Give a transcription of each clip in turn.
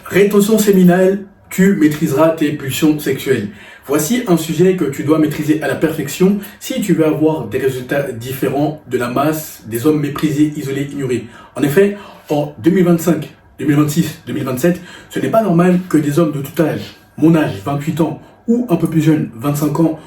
Rétention séminale, tu maîtriseras tes pulsions sexuelles. Voici un sujet que tu dois maîtriser à la perfection si tu veux avoir des résultats différents de la masse des hommes méprisés, isolés, ignorés. En effet, en 2025, 2026, 2027, ce n'est pas normal que des hommes de tout âge, mon âge, 28 ans, ou un peu plus jeune, 25 ans,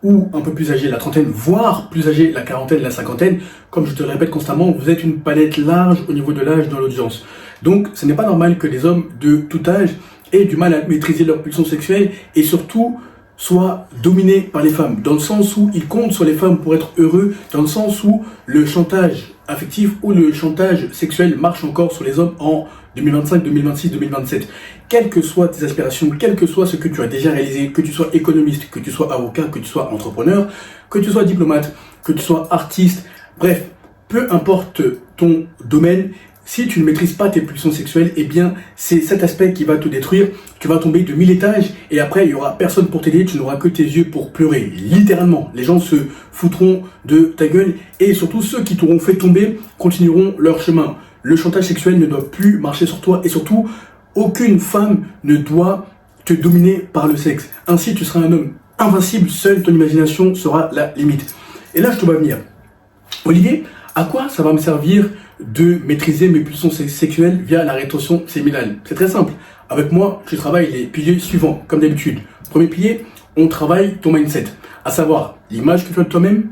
ou un peu plus âgé, la trentaine, voire plus âgé, la quarantaine, la cinquantaine, comme je te le répète constamment, vous êtes une palette large au niveau de l'âge dans l'audience. Donc, ce n'est pas normal que des hommes de tout âge aient du mal à maîtriser leur pulsion sexuelle et surtout soient dominés par les femmes, dans le sens où ils comptent sur les femmes pour être heureux, dans le sens où le chantage affectif ou le chantage sexuel marche encore sur les hommes en 2025, 2026, 2027. Quelles que soient tes aspirations, quel que soit ce que tu as déjà réalisé, que tu sois économiste, que tu sois avocat, que tu sois entrepreneur, que tu sois diplomate, que tu sois artiste, bref, peu importe ton domaine, si tu ne maîtrises pas tes pulsions sexuelles, eh bien, c'est cet aspect qui va te détruire. Tu vas tomber de 1000 étages et après, il n'y aura personne pour t'aider. Tu n'auras que tes yeux pour pleurer. Littéralement, les gens se foutront de ta gueule et surtout ceux qui t'auront fait tomber continueront leur chemin. Le chantage sexuel ne doit plus marcher sur toi et surtout, aucune femme ne doit te dominer par le sexe. Ainsi, tu seras un homme invincible. Seule ton imagination sera la limite. Et là, je te vois venir. Olivier, à quoi ça va me servir de maîtriser mes pulsions sexuelles via la rétention séminale? C'est très simple. Avec moi, je travaille les piliers suivants, comme d'habitude. Premier pilier, on travaille ton mindset, à savoir l'image que tu as de toi-même,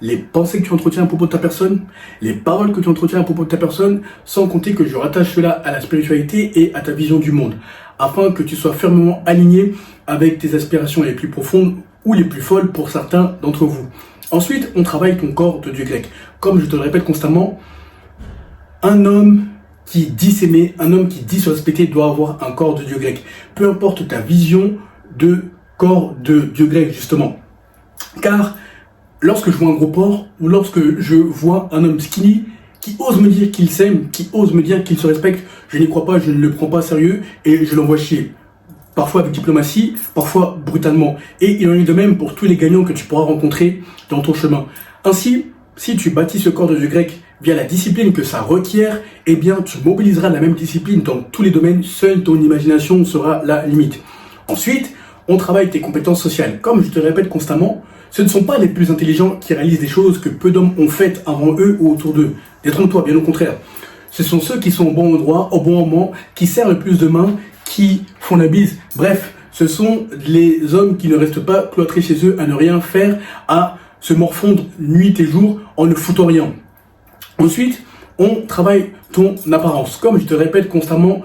les pensées que tu entretiens à propos de ta personne, les paroles que tu entretiens à propos de ta personne, sans compter que je rattache cela à la spiritualité et à ta vision du monde, afin que tu sois fermement aligné avec tes aspirations les plus profondes ou les plus folles pour certains d'entre vous. Ensuite, on travaille ton corps de dieu grec. Comme je te le répète constamment, un homme qui dit s'aimer, un homme qui dit se respecter doit avoir un corps de dieu grec. Peu importe ta vision de corps de dieu grec, justement. Car lorsque je vois un gros porc ou lorsque je vois un homme skinny qui ose me dire qu'il s'aime, qui ose me dire qu'il se respecte, je n'y crois pas, je ne le prends pas sérieux et je l'envoie chier. Parfois avec diplomatie, parfois brutalement. Et il en est de même pour tous les gagnants que tu pourras rencontrer dans ton chemin. Ainsi, si tu bâtis ce corps de dieu grec via la discipline que ça requiert, eh bien tu mobiliseras la même discipline dans tous les domaines, seule ton imagination sera la limite. Ensuite, on travaille tes compétences sociales. Comme je te le répète constamment, ce ne sont pas les plus intelligents qui réalisent des choses que peu d'hommes ont faites avant eux ou autour d'eux. Détrompe-toi, bien au contraire. Ce sont ceux qui sont au bon endroit, au bon moment, qui serrent le plus de mains, qui font la bise. Bref, ce sont les hommes qui ne restent pas cloîtrés chez eux à ne rien faire, à se morfondre nuit et jour en ne foutant rien. Ensuite, on travaille ton apparence. Comme je te répète constamment,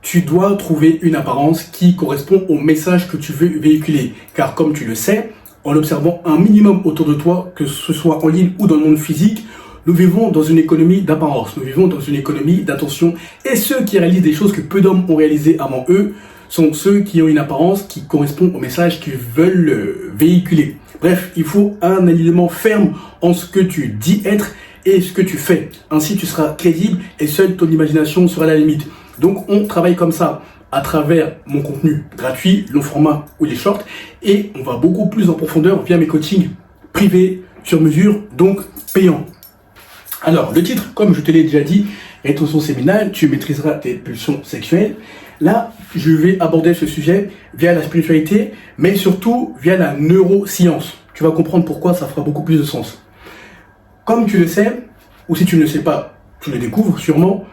tu dois trouver une apparence qui correspond au message que tu veux véhiculer. Car comme tu le sais, en observant un minimum autour de toi, que ce soit en ligne ou dans le monde physique, nous vivons dans une économie d'apparence, nous vivons dans une économie d'attention. Et ceux qui réalisent des choses que peu d'hommes ont réalisées avant eux sont ceux qui ont une apparence qui correspond au message qu'ils veulent véhiculer. Bref, il faut un alignement ferme en ce que tu dis être et ce que tu fais. Ainsi, tu seras crédible et seule ton imagination sera la limite. Donc, on travaille comme ça à travers mon contenu gratuit, long format ou les shorts. Et on va beaucoup plus en profondeur via mes coachings privés, sur mesure, donc payants. Alors, le titre, comme je te l'ai déjà dit, rétention séminale, tu maîtriseras tes pulsions sexuelles. Là, je vais aborder ce sujet via la spiritualité, mais surtout via la neuroscience. Tu vas comprendre pourquoi ça fera beaucoup plus de sens. Comme tu le sais, ou si tu ne le sais pas, tu le découvres sûrement,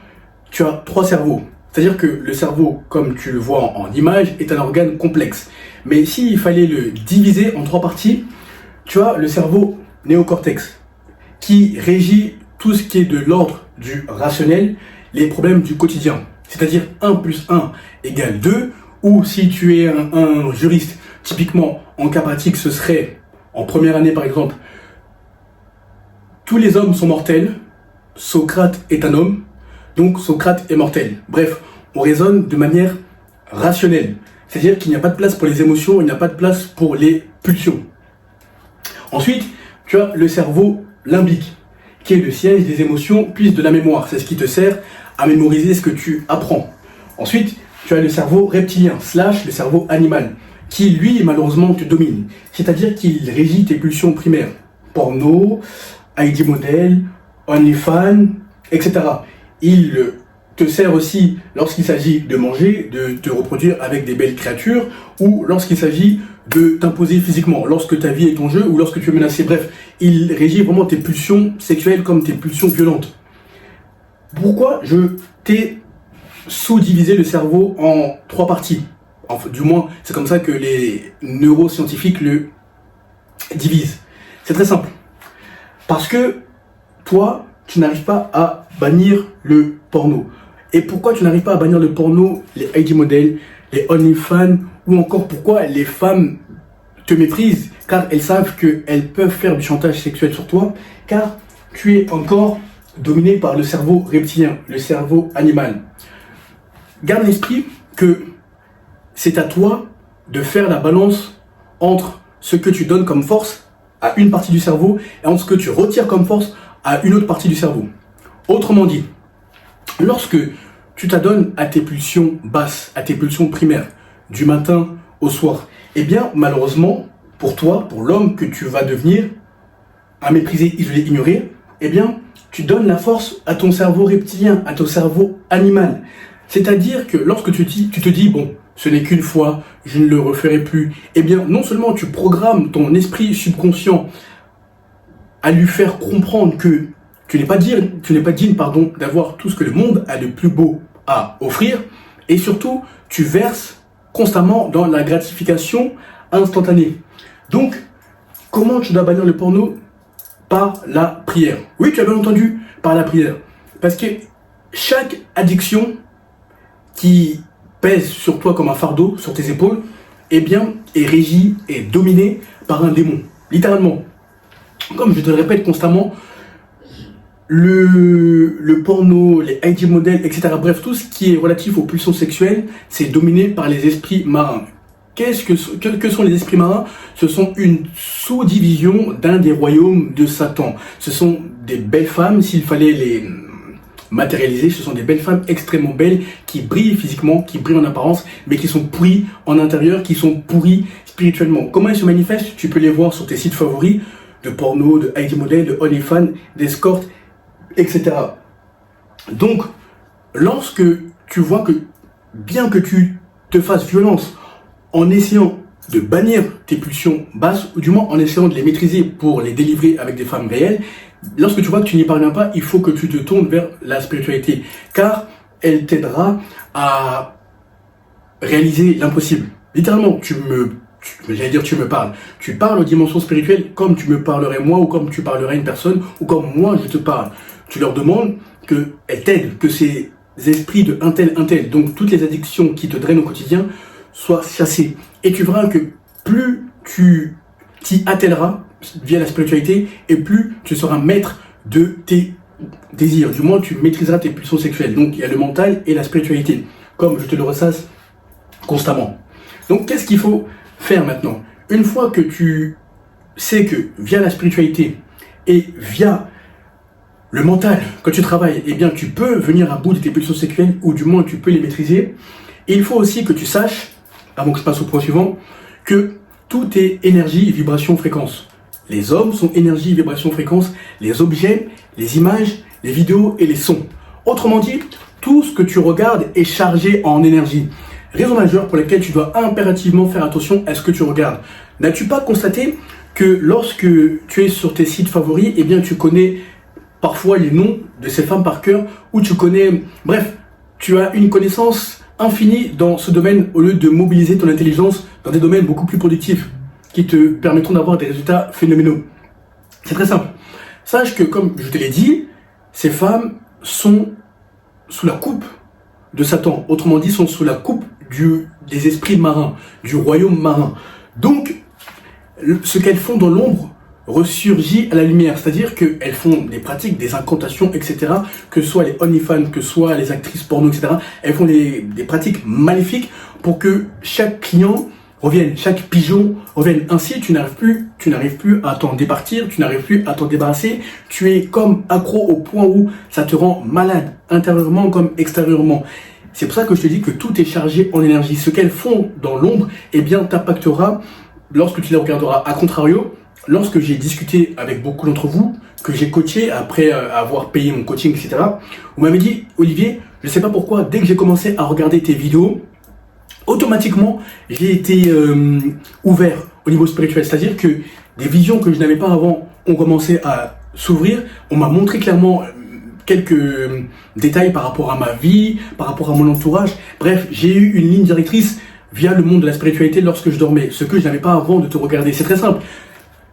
tu as 3 cerveaux. C'est-à-dire que le cerveau, comme tu le vois en image, est un organe complexe. Mais s'il fallait le diviser en 3 parties, tu as le cerveau néocortex, qui régit tout ce qui est de l'ordre du rationnel, les problèmes du quotidien. C'est-à-dire 1 plus 1 égale 2, ou si tu es un juriste, typiquement en cas pratique, ce serait, en première année par exemple, tous les hommes sont mortels, Socrate est un homme, donc Socrate est mortel. Bref, on raisonne de manière rationnelle. C'est-à-dire qu'il n'y a pas de place pour les émotions, il n'y a pas de place pour les pulsions. Ensuite, tu as le cerveau limbique, qui est le siège des émotions puis de la mémoire. C'est ce qui te sert à mémoriser ce que tu apprends. Ensuite, tu as le cerveau reptilien, / le cerveau animal, qui lui, malheureusement, te domine. C'est-à-dire qu'il régit tes pulsions primaires. Porno, ID model, OnlyFans, etc. Il te sert aussi lorsqu'il s'agit de manger, de te reproduire avec des belles créatures, ou lorsqu'il s'agit de t'imposer physiquement, lorsque ta vie est en jeu ou lorsque tu es menacé. Bref, il régit vraiment tes pulsions sexuelles comme tes pulsions violentes. Pourquoi je t'ai sous-divisé le cerveau en 3 parties? Enfin, du moins, c'est comme ça que les neuroscientifiques le divisent. C'est très simple. Parce que toi, tu n'arrives pas à bannir le porno. Et pourquoi tu n'arrives pas à bannir le porno, les IG modèles, les OnlyFans, ou encore pourquoi les femmes te méprisent? Car elles savent qu'elles peuvent faire du chantage sexuel sur toi, car tu es encore dominé par le cerveau reptilien, le cerveau animal. Garde à l'esprit que c'est à toi de faire la balance entre ce que tu donnes comme force à une partie du cerveau et entre ce que tu retires comme force à une autre partie du cerveau. Autrement dit, lorsque tu t'adonnes à tes pulsions basses, à tes pulsions primaires, du matin au soir, eh bien, malheureusement, pour toi, pour l'homme que tu vas devenir, à mépriser, isoler, ignorer, eh bien, tu donnes la force à ton cerveau reptilien, à ton cerveau animal. C'est-à-dire que lorsque tu te dis, bon, ce n'est qu'une fois, je ne le referai plus, eh bien, non seulement tu programmes ton esprit subconscient à lui faire comprendre que tu n'es pas digne, d'avoir tout ce que le monde a de plus beau à offrir, et surtout, tu verses constamment dans la gratification instantanée. Donc, comment tu dois bannir le porno? Par la prière. Oui, tu as bien entendu, par la prière. Parce que chaque addiction qui pèse sur toi comme un fardeau, sur tes épaules, eh bien, est régie et dominée par un démon. Littéralement. Comme je te le répète constamment, le porno, les IG modèles, etc. Bref, tout ce qui est relatif aux pulsions sexuelles, c'est dominé par les esprits marins. Que sont les esprits marins? Ce sont une sous-division d'un des royaumes de Satan. Ce sont des belles femmes, s'il fallait les matérialiser, ce sont des belles femmes extrêmement belles qui brillent physiquement, qui brillent en apparence, mais qui sont pourries en intérieur, qui sont pourries spirituellement. Comment elles se manifestent? Tu peux les voir sur tes sites favoris de porno, de IG modèle, de OnlyFans, d'escorte, etc. Donc, lorsque tu vois que, bien que tu te fasses violence en essayant de bannir tes pulsions basses, ou du moins en essayant de les maîtriser pour les délivrer avec des femmes réelles, lorsque tu vois que tu n'y parviens pas, il faut que tu te tournes vers la spiritualité, car elle t'aidera à réaliser l'impossible. Littéralement, tu me parles. Tu parles aux dimensions spirituelles comme tu me parlerais moi, ou comme tu parlerais à une personne, ou comme moi je te parle. Tu leur demandes qu'elles t'aident, que ces esprits de un tel, donc toutes les addictions qui te drainent au quotidien, soient chassées. Et tu verras que plus tu t'y attelleras via la spiritualité, et plus tu seras maître de tes désirs. Du moins, tu maîtriseras tes pulsions sexuelles. Donc, il y a le mental et la spiritualité, comme je te le ressasse constamment. Donc, qu'est-ce qu'il faut faire maintenant? Une fois que tu sais que via la spiritualité et via le mental, quand tu travailles, eh bien, tu peux venir à bout de tes pulsions sexuelles, ou du moins, tu peux les maîtriser. Et il faut aussi que tu saches, avant que je passe au point suivant, que tout est énergie, vibration, fréquence. Les hommes sont énergie, vibration, fréquence. Les objets, les images, les vidéos et les sons. Autrement dit, tout ce que tu regardes est chargé en énergie. Raison majeure pour laquelle tu dois impérativement faire attention à ce que tu regardes. N'as-tu pas constaté que lorsque tu es sur tes sites favoris, eh bien tu connais parfois les noms de ces femmes par cœur, ou tu connais... Bref, tu as une connaissance infinie dans ce domaine au lieu de mobiliser ton intelligence dans des domaines beaucoup plus productifs qui te permettront d'avoir des résultats phénoménaux. C'est très simple. Sache que, comme je te l'ai dit, ces femmes sont sous la coupe de Satan. Autrement dit, sont sous la coupe des esprits marins, du royaume marin. Donc, ce qu'elles font dans l'ombre ressurgit à la lumière, c'est-à-dire qu'elles font des pratiques, des incantations, etc., que ce soit les OnlyFans, que ce soit les actrices porno, etc., elles font des pratiques maléfiques pour que chaque client revienne, chaque pigeon revienne. Ainsi, tu n'arrives plus à t'en départir, tu n'arrives plus à t'en débarrasser, tu es comme accro au point où ça te rend malade, intérieurement comme extérieurement. C'est pour ça que je te dis que tout est chargé en énergie. Ce qu'elles font dans l'ombre, eh bien, t'impactera lorsque tu les regarderas. A contrario, lorsque j'ai discuté avec beaucoup d'entre vous, que j'ai coaché après avoir payé mon coaching, etc., vous m'avez dit, Olivier, je ne sais pas pourquoi, dès que j'ai commencé à regarder tes vidéos, automatiquement, j'ai été ouvert au niveau spirituel. C'est-à-dire que des visions que je n'avais pas avant ont commencé à s'ouvrir. On m'a montré clairement quelques détails par rapport à ma vie, par rapport à mon entourage. Bref, j'ai eu une ligne directrice via le monde de la spiritualité lorsque je dormais, ce que je n'avais pas avant de te regarder. C'est très simple.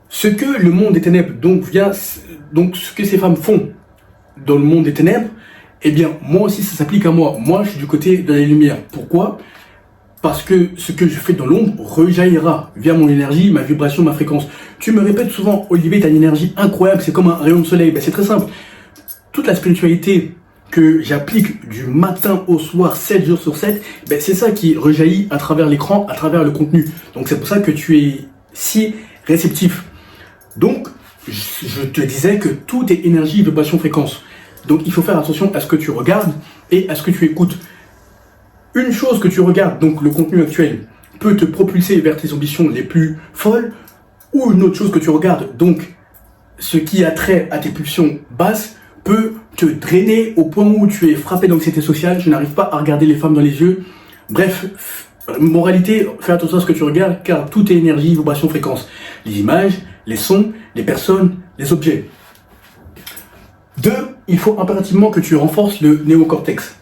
Ce que le monde des ténèbres, donc ce que ces femmes font dans le monde des ténèbres, eh bien, moi aussi, ça s'applique à moi. Moi, je suis du côté de la lumière. Pourquoi ? Parce que ce que je fais dans l'ombre rejaillira via mon énergie, ma vibration, ma fréquence. Tu me répètes souvent, Olivier, tu as une énergie incroyable, c'est comme un rayon de soleil. Ben, c'est très simple. Toute la spiritualité que j'applique du matin au soir, 7 jours sur 7, ben, c'est ça qui rejaillit à travers l'écran, à travers le contenu. Donc c'est pour ça que tu es si réceptif. Donc, je te disais que tout est énergie, vibration, fréquence. Donc il faut faire attention à ce que tu regardes et à ce que tu écoutes. Une chose que tu regardes, donc le contenu actuel, peut te propulser vers tes ambitions les plus folles, ou une autre chose que tu regardes, donc ce qui a trait à tes pulsions basses, peut te drainer au point où tu es frappé d'anxiété sociale, je n'arrive pas à regarder les femmes dans les yeux. Bref, moralité, fais attention à ce que tu regardes, car tout est énergie, vibration, fréquence. Les images, les sons, les personnes, les objets. 2, il faut impérativement que tu renforces le néocortex.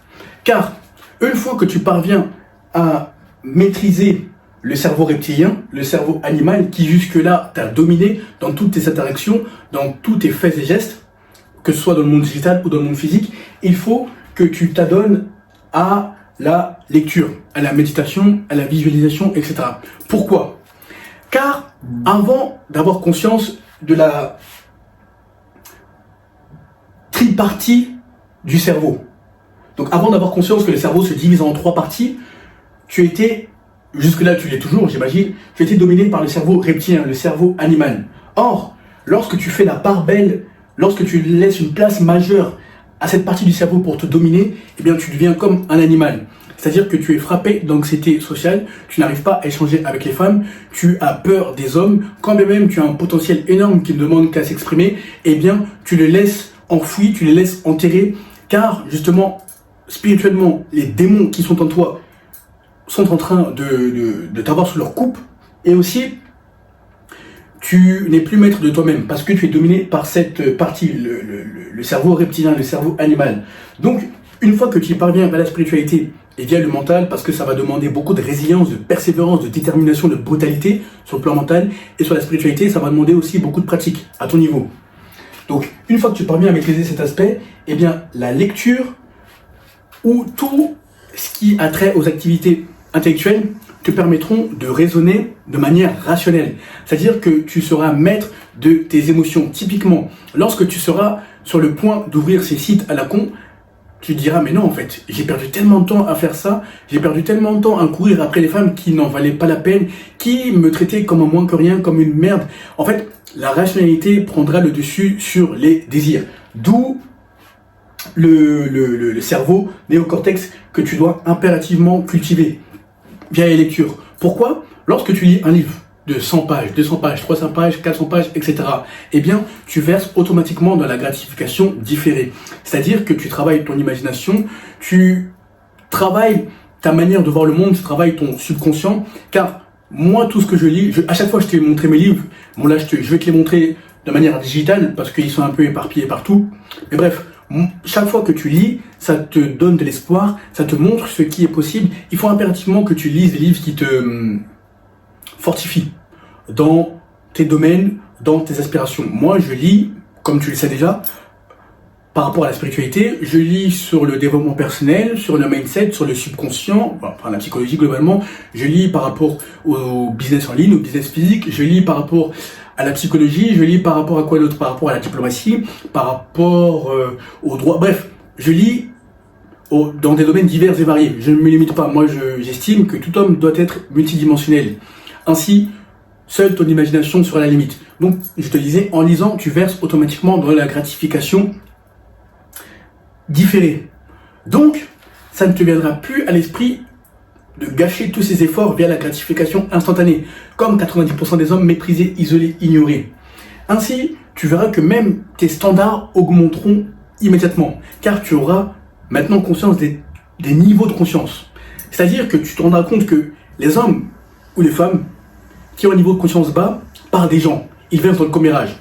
Car une fois que tu parviens à maîtriser le cerveau reptilien, le cerveau animal, qui jusque-là t'a dominé dans toutes tes interactions, dans tous tes faits et gestes, que ce soit dans le monde digital ou dans le monde physique, il faut que tu t'adonnes à la lecture, à la méditation, à la visualisation, etc. Pourquoi ? Car avant d'avoir conscience de la tripartie du cerveau, donc avant d'avoir conscience que le cerveau se divise en 3 parties, tu étais, jusque-là tu l'es toujours j'imagine, tu étais dominé par le cerveau reptilien, le cerveau animal. Or, lorsque tu fais la part belle, lorsque tu laisses une place majeure à cette partie du cerveau pour te dominer, eh bien tu deviens comme un animal. C'est-à-dire que tu es frappé d'anxiété sociale, tu n'arrives pas à échanger avec les femmes, tu as peur des hommes, quand bien même tu as un potentiel énorme qui ne demande qu'à s'exprimer, eh bien tu le laisses enfoui, tu les laisses enterrer, car justement, spirituellement, les démons qui sont en toi sont en train de t'avoir sous leur coupe, et aussi, tu n'es plus maître de toi-même, parce que tu es dominé par cette partie, le cerveau reptilien, le cerveau animal. Donc, une fois que tu parviens à la spiritualité, et via le mental, parce que ça va demander beaucoup de résilience, de persévérance, de détermination, de brutalité sur le plan mental, et sur la spiritualité, ça va demander aussi beaucoup de pratique à ton niveau. Donc, une fois que tu parviens à maîtriser cet aspect, eh bien, la lecture ou tout ce qui a trait aux activités intellectuelles te permettront de raisonner de manière rationnelle. C'est-à-dire que tu seras maître de tes émotions. Typiquement, lorsque tu seras sur le point d'ouvrir ces sites à la con, tu te diras, mais non, en fait, j'ai perdu tellement de temps à faire ça, j'ai perdu tellement de temps à courir après les femmes qui n'en valaient pas la peine, qui me traitaient comme un moins que rien, comme une merde. En fait, la rationalité prendra le dessus sur les désirs. D'où le cerveau néocortex que tu dois impérativement cultiver via les lectures. Pourquoi ? Lorsque tu lis un livre de 100 pages, 200 pages, 300 pages, 400 pages, etc., eh bien, tu verses automatiquement dans la gratification différée. C'est-à-dire que tu travailles ton imagination, tu travailles ta manière de voir le monde, tu travailles ton subconscient, car moi, tout ce que je lis, à chaque fois que je t'ai montré mes livres, bon là, je vais te les montrer de manière digitale, parce qu'ils sont un peu éparpillés partout, mais bref, chaque fois que tu lis, ça te donne de l'espoir, ça te montre ce qui est possible. Il faut impérativement que tu lises des livres qui te fortifient dans tes domaines, dans tes aspirations. Moi, je lis, comme tu le sais déjà, par rapport à la spiritualité, je lis sur le développement personnel, sur le mindset, sur le subconscient, enfin la psychologie globalement. Je lis par rapport au business en ligne, au business physique. Je lis par rapport à la psychologie. Je lis par rapport à quoi d'autre ? Par rapport à la diplomatie, par rapport au droit. Bref, je lis dans des domaines divers et variés. Je ne me limite pas. Moi, j'estime que tout homme doit être multidimensionnel. Ainsi, seule ton imagination sera la limite. Donc, je te disais, en lisant, tu verses automatiquement dans la gratification différée. Donc, ça ne te viendra plus à l'esprit de gâcher tous ces efforts via la gratification instantanée, comme 90% des hommes méprisés, isolés, ignorés. Ainsi, tu verras que même tes standards augmenteront immédiatement, car tu auras maintenant conscience des niveaux de conscience. C'est-à-dire que tu te rendras compte que les hommes ou les femmes qui ont un niveau de conscience bas parlent des gens, ils viennent dans le commérage.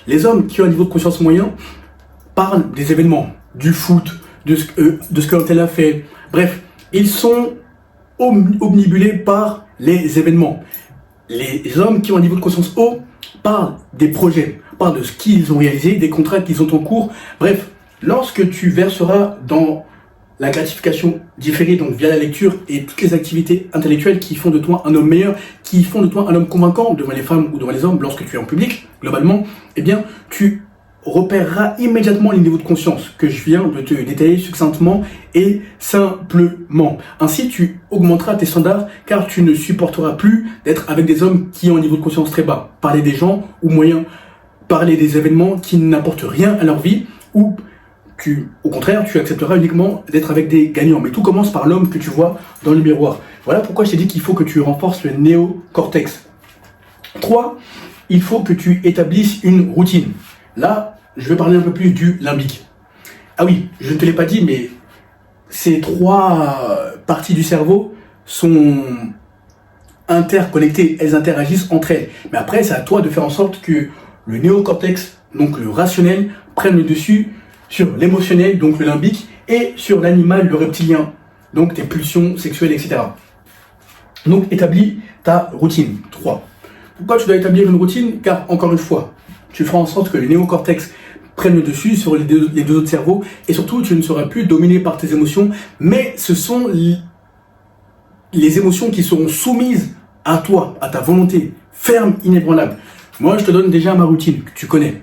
Les hommes qui ont un niveau de conscience moyen parlent des événements, du foot, de ce que l'on a fait. Bref, ils sont omnibulés par les événements. Les hommes qui ont un niveau de conscience haut parlent des projets, parlent de ce qu'ils ont réalisé, des contrats qu'ils ont en cours. Bref, lorsque tu verseras dans la gratification différée, donc via la lecture et toutes les activités intellectuelles qui font de toi un homme meilleur, qui font de toi un homme convaincant devant les femmes ou devant les hommes lorsque tu es en public, globalement, eh bien, tu repéreras immédiatement les niveaux de conscience que je viens de te détailler succinctement et simplement. Ainsi, tu augmenteras tes standards car tu ne supporteras plus d'être avec des hommes qui ont un niveau de conscience très bas. Parler des gens ou moyen, parler des événements qui n'apportent rien à leur vie ou au contraire, tu accepteras uniquement d'être avec des gagnants. Mais tout commence par l'homme que tu vois dans le miroir. Voilà pourquoi je t'ai dit qu'il faut que tu renforces le néocortex. 3. Il faut que tu établisses une routine. Là, je vais parler un peu plus du limbique. Ah oui, je ne te l'ai pas dit, mais ces 3 parties du cerveau sont interconnectées. Elles interagissent entre elles. Mais après, c'est à toi de faire en sorte que le néocortex, donc le rationnel, prenne le dessus sur l'émotionnel, donc le limbique, et sur l'animal, le reptilien, donc tes pulsions sexuelles, etc. Donc établis ta routine. 3. Pourquoi tu dois établir une routine? Car, encore une fois, tu feras en sorte que le néocortex prenne le dessus sur les deux autres cerveaux, et surtout, tu ne seras plus dominé par tes émotions, mais ce sont les émotions qui seront soumises à toi, à ta volonté, ferme, inébranlable. Moi, je te donne déjà ma routine, que tu connais.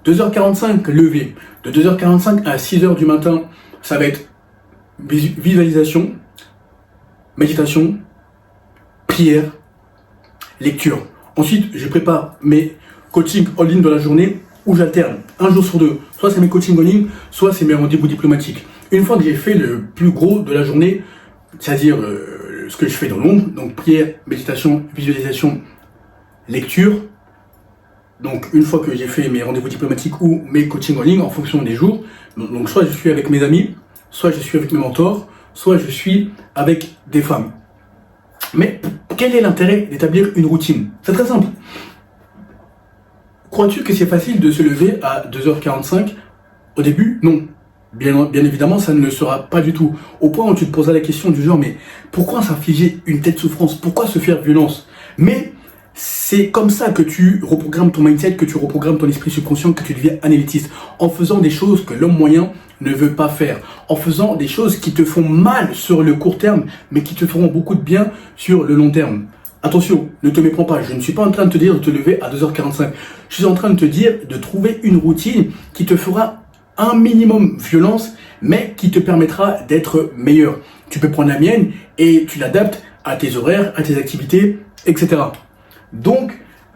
2h45, lever. De 2h45 à 6h du matin, ça va être visualisation, méditation, prière, lecture. Ensuite, je prépare mes coachings en ligne de la journée où j'alterne un jour sur 2. Soit c'est mes coachings en ligne, soit c'est mes rendez-vous diplomatiques. Une fois que j'ai fait le plus gros de la journée, c'est-à-dire ce que je fais dans l'ombre, donc prière, méditation, visualisation, lecture. Donc, une fois que j'ai fait mes rendez-vous diplomatiques ou mes coachings en ligne en fonction des jours, donc soit je suis avec mes amis, soit je suis avec mes mentors, soit je suis avec des femmes. Mais quel est l'intérêt d'établir une routine? C'est très simple. Crois-tu que c'est facile de se lever à 2h45 au début? Non. Bien évidemment, ça ne le sera pas du tout. Au point où tu te poseras la question du genre, mais pourquoi s'infliger une telle souffrance? Pourquoi se faire violence? Mais c'est comme ça que tu reprogrammes ton mindset, que tu reprogrammes ton esprit subconscient, que tu deviens analytiste. En faisant des choses que l'homme moyen ne veut pas faire. En faisant des choses qui te font mal sur le court terme, mais qui te feront beaucoup de bien sur le long terme. Attention, ne te méprends pas. Je ne suis pas en train de te dire de te lever à 2h45. Je suis en train de te dire de trouver une routine qui te fera un minimum violence, mais qui te permettra d'être meilleur. Tu peux prendre la mienne et tu l'adaptes à tes horaires, à tes activités, etc. Donc,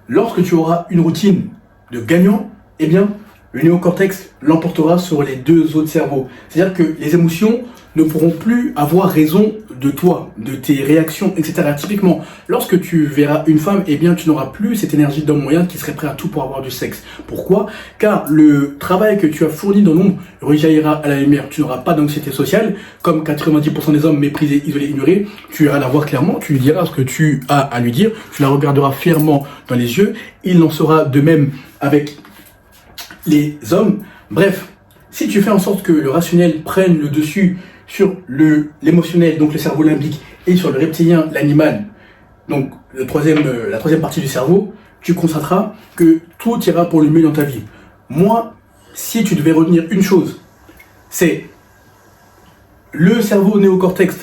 lorsque tu auras une routine de gagnant, eh bien, le néocortex l'emportera sur les deux autres cerveaux. C'est-à-dire que les émotions ne pourront plus avoir raison de toi, de tes réactions, etc. Typiquement, lorsque tu verras une femme, eh bien, tu n'auras plus cette énergie d'homme moyen qui serait prêt à tout pour avoir du sexe. Pourquoi? Car le travail que tu as fourni dans l'ombre rejaillira à la lumière. Tu n'auras pas d'anxiété sociale, comme 90% des hommes méprisés, isolés, ignorés. Tu iras la voir clairement, tu lui diras ce que tu as à lui dire, tu la regarderas fièrement dans les yeux. Il en sera de même avec les hommes. Bref, si tu fais en sorte que le rationnel prenne le dessus sur l'émotionnel, donc le cerveau limbique, et sur le reptilien, l'animal, donc la troisième partie du cerveau, tu constateras que tout ira pour le mieux dans ta vie. Moi, si tu devais retenir une chose, c'est le cerveau néocortex,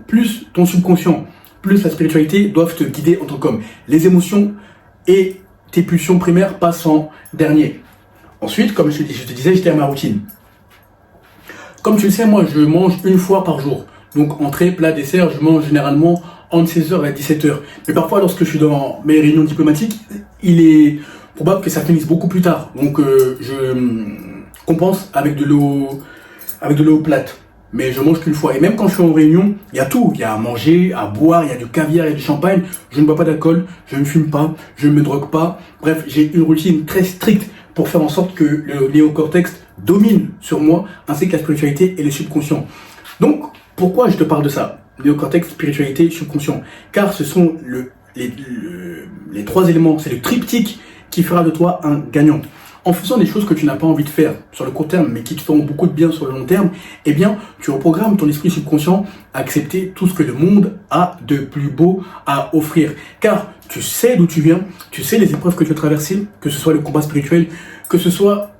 plus ton subconscient, plus la spiritualité doivent te guider en tant qu'homme. Les émotions et tes pulsions primaires passent en dernier. Ensuite, comme je te disais, j'étais à ma routine. Comme tu le sais, moi, je mange une fois par jour. Donc, entrée, plat, dessert, je mange généralement entre 16h et 17h. Mais parfois, lorsque je suis dans mes réunions diplomatiques, il est probable que ça finisse beaucoup plus tard. Donc, je compense avec de l'eau plate. Mais je mange qu'une fois. Et même quand je suis en réunion, il y a tout. Il y a à manger, à boire, il y a du caviar, il y a du champagne. Je ne bois pas d'alcool, je ne fume pas, je ne me drogue pas. Bref, j'ai une routine très stricte pour faire en sorte que le néocortex domine sur moi, ainsi que la spiritualité et le subconscient. Donc, pourquoi je te parle de ça? Néocortex, spiritualité, subconscient. Car ce sont les trois éléments, c'est le triptyque qui fera de toi un gagnant. En faisant des choses que tu n'as pas envie de faire sur le court terme, mais qui te feront beaucoup de bien sur le long terme, eh bien, tu reprogrammes ton esprit subconscient à accepter tout ce que le monde a de plus beau à offrir. Car tu sais d'où tu viens, tu sais les épreuves que tu as traversées, que ce soit le combat spirituel, que ce soit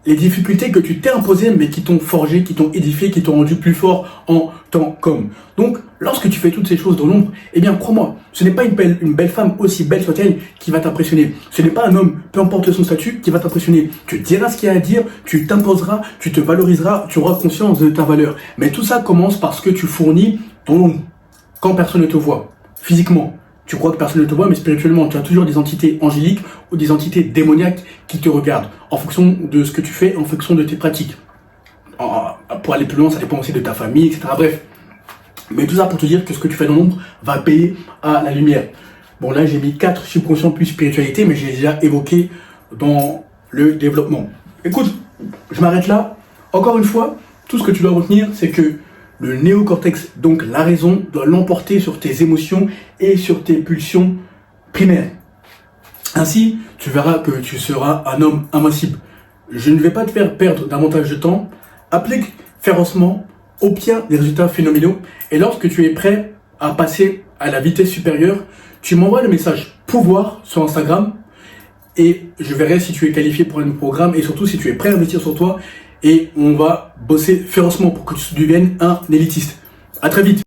les difficultés que tu t'es imposées, mais qui t'ont forgé, qui t'ont édifié, qui t'ont rendu plus fort en tant qu'homme. Donc, lorsque tu fais toutes ces choses dans l'ombre, eh bien, crois-moi, ce n'est pas une belle femme, aussi belle soit-elle, qui va t'impressionner. Ce n'est pas un homme, peu importe son statut, qui va t'impressionner. Tu diras ce qu'il y a à dire, tu t'imposeras, tu te valoriseras, tu auras conscience de ta valeur. Mais tout ça commence parce que tu fournis ton ombre, quand personne ne te voit, physiquement. Tu crois que personne ne te voit, mais spirituellement, tu as toujours des entités angéliques ou des entités démoniaques qui te regardent en fonction de ce que tu fais, en fonction de tes pratiques. Pour aller plus loin, ça dépend aussi de ta famille, etc. Bref. Mais tout ça pour te dire que ce que tu fais dans l'ombre va payer à la lumière. Bon, là, j'ai mis 4 subconscients plus spiritualité, mais j'ai déjà évoqué dans le développement. Écoute, je m'arrête là. Encore une fois, tout ce que tu dois retenir, c'est que le néocortex, donc la raison, doit l'emporter sur tes émotions et sur tes pulsions primaires. Ainsi, tu verras que tu seras un homme invincible. Je ne vais pas te faire perdre davantage de temps. Applique férocement, obtiens des résultats phénoménaux. Et lorsque tu es prêt à passer à la vitesse supérieure, tu m'envoies le message pouvoir sur Instagram et je verrai si tu es qualifié pour un programme et surtout si tu es prêt à investir sur toi. Et on va bosser férocement pour que tu deviennes un élitiste. À très vite.